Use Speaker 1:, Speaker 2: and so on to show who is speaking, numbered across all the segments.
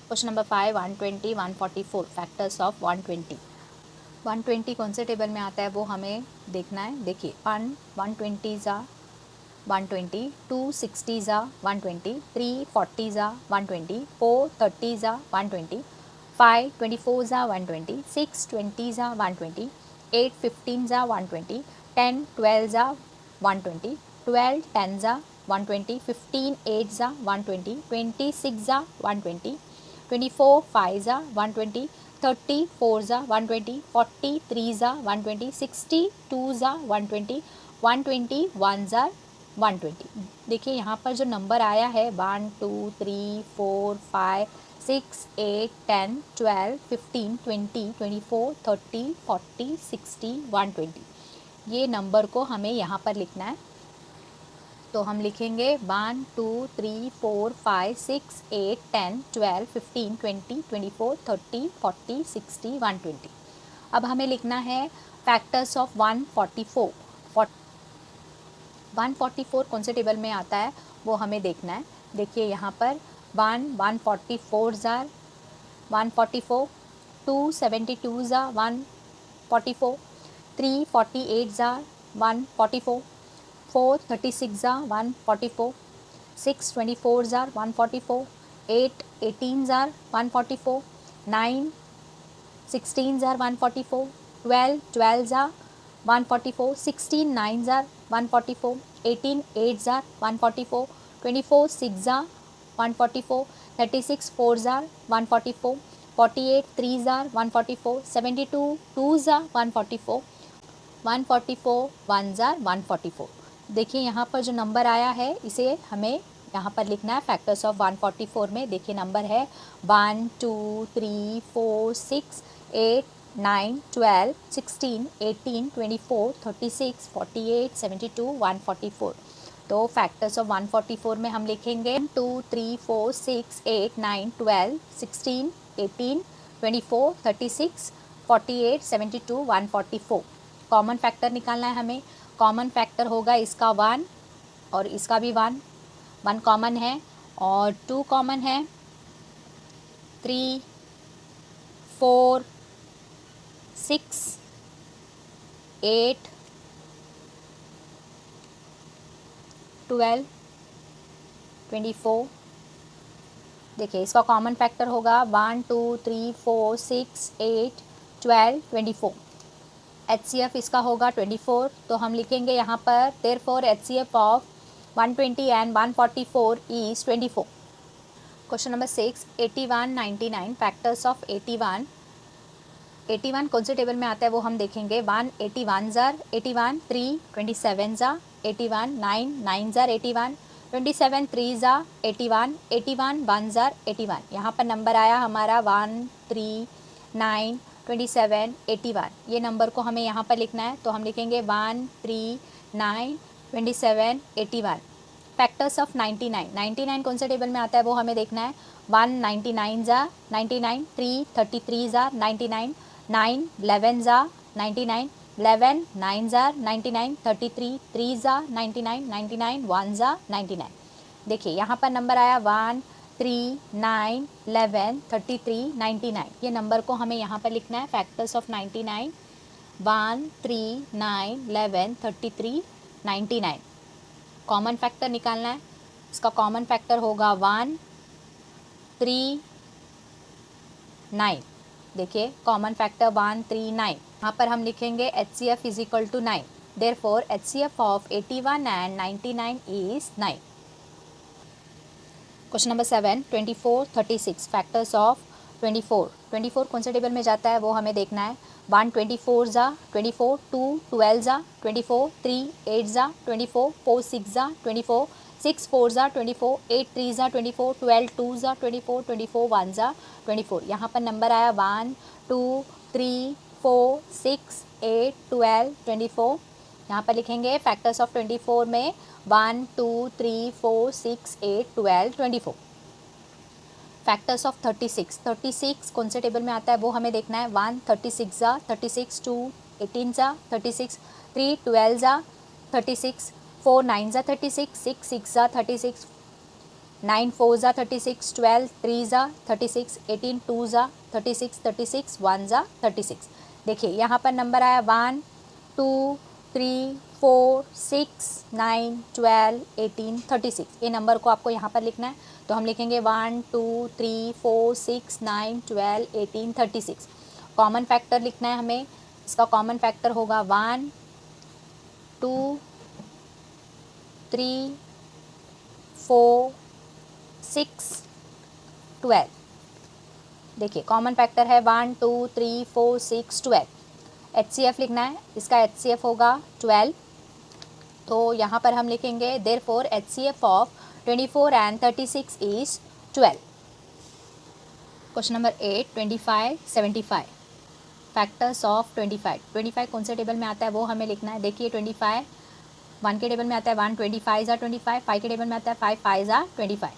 Speaker 1: Question number 5, 120, 144 factors of 120। 120 कौन से table में आता है वो हमें देखना है। देखिए 120 ज़ा 120, 260 ज़ा 120, 340 ज़ा 120, 430 ज़ा 120, 524 ज़ा 120, 620 ज़ा 120, 815 ज़ा 120, 1012 ज़ा 120, 12 10 ज़ा 120, 15 8 ज़ा 120, 26 ज़ा 120, 24 5 ज़ा 120, 30 4 ज़ा 120, 40 3 ज़ा 120, 62 ज़ा 120, 120 1 ज़ा 120। देखिए यहाँ पर जो नंबर आया है 1 2 3 4 5 6 8 10 12 15 20 24 30 40 60 120, ये नंबर को हमें यहाँ पर लिखना है। तो हम लिखेंगे 1 2 3 4 5 6 8 10 12 15 20 24 30 40 60 120। अब हमें लिखना है फैक्टर्स ऑफ 144। 144 कौन से टेबल में आता है वो हमें देखना है। देखिए यहाँ पर 144 ज़ार 144, 272 ज़ा 144, 348 ज़ा 144, 436 ज़ा 144, 624 ज़ार 144, 8 18 ज़ार 144, 9 16 ज़ार 144, 12 12 ज़ार 144, 16 9 ज़ार 144, 18 8 ज़ार 144, 24 6 ज़ार 144, 36 4 ज़ार 144, 48 3 ज़ार 144, 72 2 ज़ार 144, 144 1 ज़ार 144। देखिए यहाँ पर जो नंबर आया है इसे हमें यहाँ पर लिखना है फैक्टर्स ऑफ 144 में। देखिए नंबर है 1 2 3 4 6 8 9 12 16 18 24 36 48 72 144। तो फैक्टर्स ऑफ 144 में हम लिखेंगे 2 3 4 6 8 9 12 16 18 24 36 48 72 144। कॉमन फैक्टर निकालना है हमें। कॉमन फैक्टर होगा इसका 1 और इसका भी 1, 1 कॉमन है और 2 कॉमन है, 3 4 6 8 12 24। देखिए इसका कॉमन फैक्टर होगा 1 2 3 4 6 8 12 24। HCF इसका होगा 24। तो हम लिखेंगे यहाँ पर therefore HCF of 120 and 144 is 24। Question number 6, 81 99 factors of 81। 81 कौन से टेबल में आता है वो हम देखेंगे। 1 81 ज़ार 81, 3 27 ज़ा 81, 9 9 ज़ार 81, 27 3 ज़ा 81, 81 1 ज़ार 81। यहाँ पर नंबर आया हमारा 1 3 9 27 81। ये नंबर को हमें यहाँ पर लिखना है। तो हम लिखेंगे 1 3 9 27 81। Factors of 99। 99 कौन से टेबल में आता है वो हमें देखना है। 1 99 ज़ा 99, 3 33 ज़ा 99, 9 11 ज़ा 99, 11 9 ज़ा 99, 33 3 ज़ा 99, 99 1 ज़ा 99। देखिए यहाँ पर नंबर आया 1 3 9 11 33 99। ये नंबर को हमें यहाँ पर लिखना है फैक्टर्स ऑफ 99। 1 3 9 11 33 99। कॉमन फैक्टर निकालना है। इसका कॉमन फैक्टर होगा 1 3 9। देखिए कॉमन फैक्टर 1 3 9। यहाँ पर हम लिखेंगे HCF is equal to 9। Therefore HCF of 81 and 99 is 9। Question number 7, 24 36 factors of 24। 24 कौन से टेबल में जाता है वो हमें देखना है। 1 24 ज़ा 24, 2 12 ज़ा 24, 3 8 ज़ा 24, 4 6 ज़ा 24, 6 4 ज़ा 24, 8 3 ज़ा 24, 12 2 ज़ा 24, 24 1 ज़ा 24। यहाँ पर नंबर आया 1 2 3 4 6 8 12 24। यहाँ पर लिखेंगे फैक्टर्स ऑफ 24 में 1 2 3 4 6 8 12 24। Factors of 36। 36 कौन से टेबल में आता है वो हमें देखना है। 1 36 ज़ा 36, 2 18 ज़ा 36, 3 12 ज़ा 36, 4 9 ज़ा 36, 6 6 ज़ा 36, 9 4 ज़ा 36, 12 3 ज़ा 36, 18 2 ज़ा 36, 36 1 ज़ा 36। देखिए यहाँ पर नंबर आया 1 2 3 4 6 9 12 18 36। ये नंबर को आपको यहाँ पर लिखना है, तो हम लिखेंगे 1 2 3 4 6 9 12 18 36। कॉमन फैक्टर लिखना है हमें, इसका कॉमन फैक्टर होगा 1 2 3 4 6 12। देखिए कॉमन फैक्टर है 1 2 3 4 6 12। HCF लिखना है, इसका HCF होगा 12। तो यहाँ पर हम लिखेंगे therefore HCF of 24 and 36 is 12। Question number 8 25 75। Factors of 25। 25 कौन से टेबल में आता है वो हमें लिखना है। देखिए 25 1 के टेबल में आता है 1, 25 ज़ा 25, 5 के टेबल में आता है 5, 5 ज़ा 25।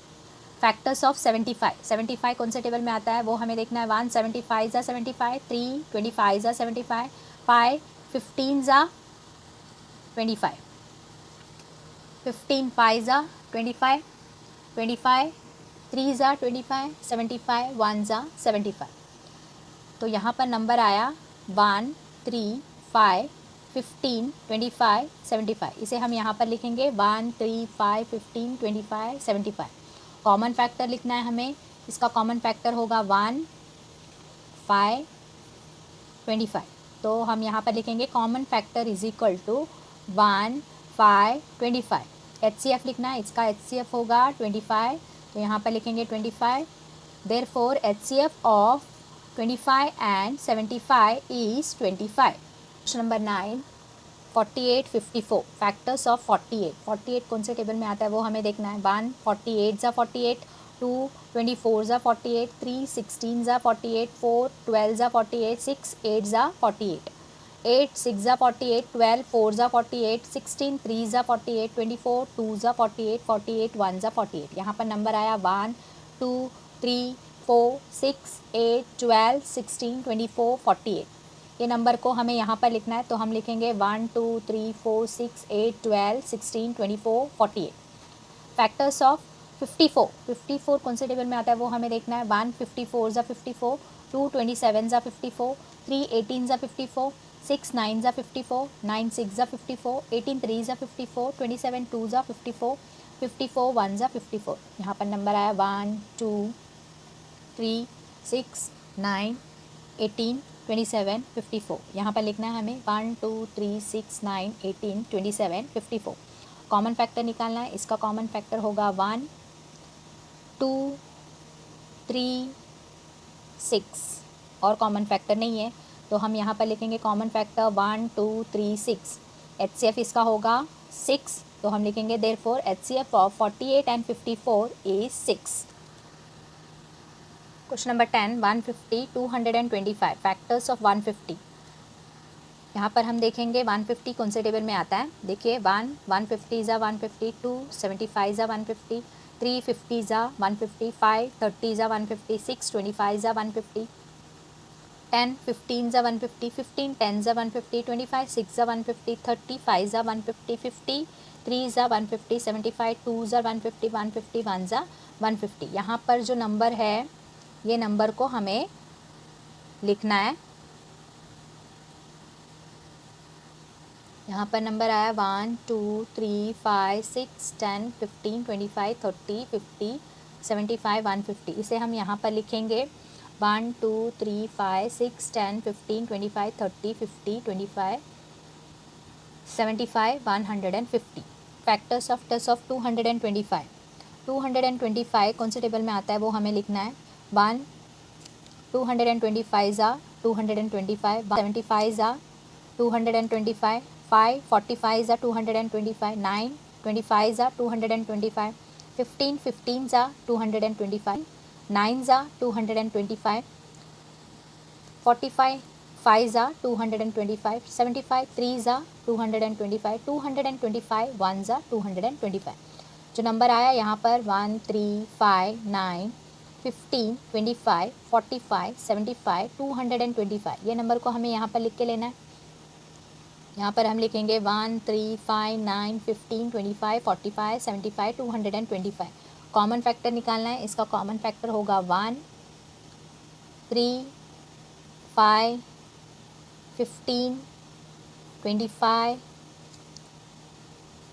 Speaker 1: Factors of 75। 75 कौन से टेबल में आता है वो हमें देखना है। 1 75 ज़ा 75, 3 25 ज़ा 75, 5 15 ज़ा 25, 15 5 ज़ा 25, 25 3 ज़ा 25, 75 1 ज़ा 75। तो यहाँ पर नंबर आया 1 3 5 15 25 75। इसे हम यहाँ पर लिखेंगे 1 3 5 15 25 75। कॉमन फैक्टर लिखना है हमें, इसका कॉमन फैक्टर होगा 1 5 25। तो हम यहाँ पर लिखेंगे common factor is equal to 1 5 25। HCF लिखना है, इसका HCF होगा 25। तो यहाँ पर लिखेंगे 25। Therefore HCF of 25 and 75 is 25. Question number 9 48 54। Factors of 48। 48 कौन से टेबल में आता है वो हमें देखना है। 1 48 ज़ा 48, 2 24 ज़ा 48, 3 16 ज़ा 48, 4 12 ज़ा 48, 6 8 ज़ा 48, 8 6 ज़ा 48, 12 4 ज़ा 48, 16 3 ज़ा 48, 24 2 ज़ा 48, 48 1 ज़ा 48। यहाँ पर नंबर आया 1 2 3 4 6 8 12 16 24 48। ये नंबर को हमें यहाँ पर लिखना है, तो हम लिखेंगे 1 2 3 4 6 8 12 16 24 48। Factors of 54। 54 कौन से टेबल में आता है वो हमें देखना है। 1 54 ज़ा 54, 2 27 ज़ा 54, 3 18 ज़ा 54, 6 9 ज़ा 54, 9 6 ज़ा 54, 18 3 ज़ा 54, 27 2 ज़ा 54, 54 1 ज़ा 54। यहाँ पर नंबर आया 1 2 3 6 9 18 27 54। यहाँ पर लिखना है हमें 1 2 3 6 9 18 27 54। कॉमन फैक्टर निकालना है, इसका कॉमन फैक्टर होगा 1 2 3 6 और कॉमन फैक्टर नहीं है, तो हम यहाँ पर लिखेंगे कॉमन फैक्टर 1 2 3 6। HCF इसका होगा 6, तो हम लिखेंगे therefore HCF of 48 and 54 is 6। Question number 10 150 225। Factors of 150। यहाँ पर हम देखेंगे 150 कौन से टेबल में आता है। देखिए 1 150 ज़ा 150, 2 75 ज़ा 150, 3 50 ज़ा 150, 5 30 ज़ा 150, 6 25 ज़ा 150, 10 15 ज़ा 150, 15 10 ज़ा 150, 25 6 ज़ा 150, 30 5 ज़ा 150, 50 3 ज़ा 150, 75 2 ज़ा 150, 150 1 ज़ा 150। यहाँ पर जो नंबर है ये नंबर को हमें लिखना है। यहाँ पर नंबर आया 1 2 3 5 6 10 15 25 30 50 75 150। इसे हम यहाँ पर लिखेंगे 1 2 3 5 6 10 15 25 30 50 25 75 150। फैक्टर्स ऑफ टस ऑफ 225। 225 कौन से टेबल में आता है वो हमें लिखना है। 1 225 ज़ा 225, 75 ज़ा 225, 5 45 ज़ा 225, 9 25 ज़ा 225, 15 15 ज़ा 225, 9 ज़ा 225, 45 5 ज़ा 225, 75 3 ज़ा 225, 225 1 ज़ा 225। जो नंबर आया यहाँ पर 1 3 5 9 15 25 45 75 225। ये नंबर को हमें यहाँ पर लिख के लेना है। यहाँ पर हम लिखेंगे 1 3 5 9 15 25 45 75 225। कॉमन फैक्टर निकालना है, इसका कॉमन फैक्टर होगा 1, 3, 5, 15, 25,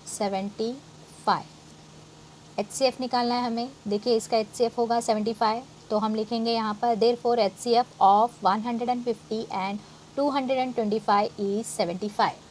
Speaker 1: 75। HCF निकालना है हमें। देखिए इसका HCF होगा 75, तो हम लिखेंगे यहाँ पर therefore HCF of 150 and 225 is 75।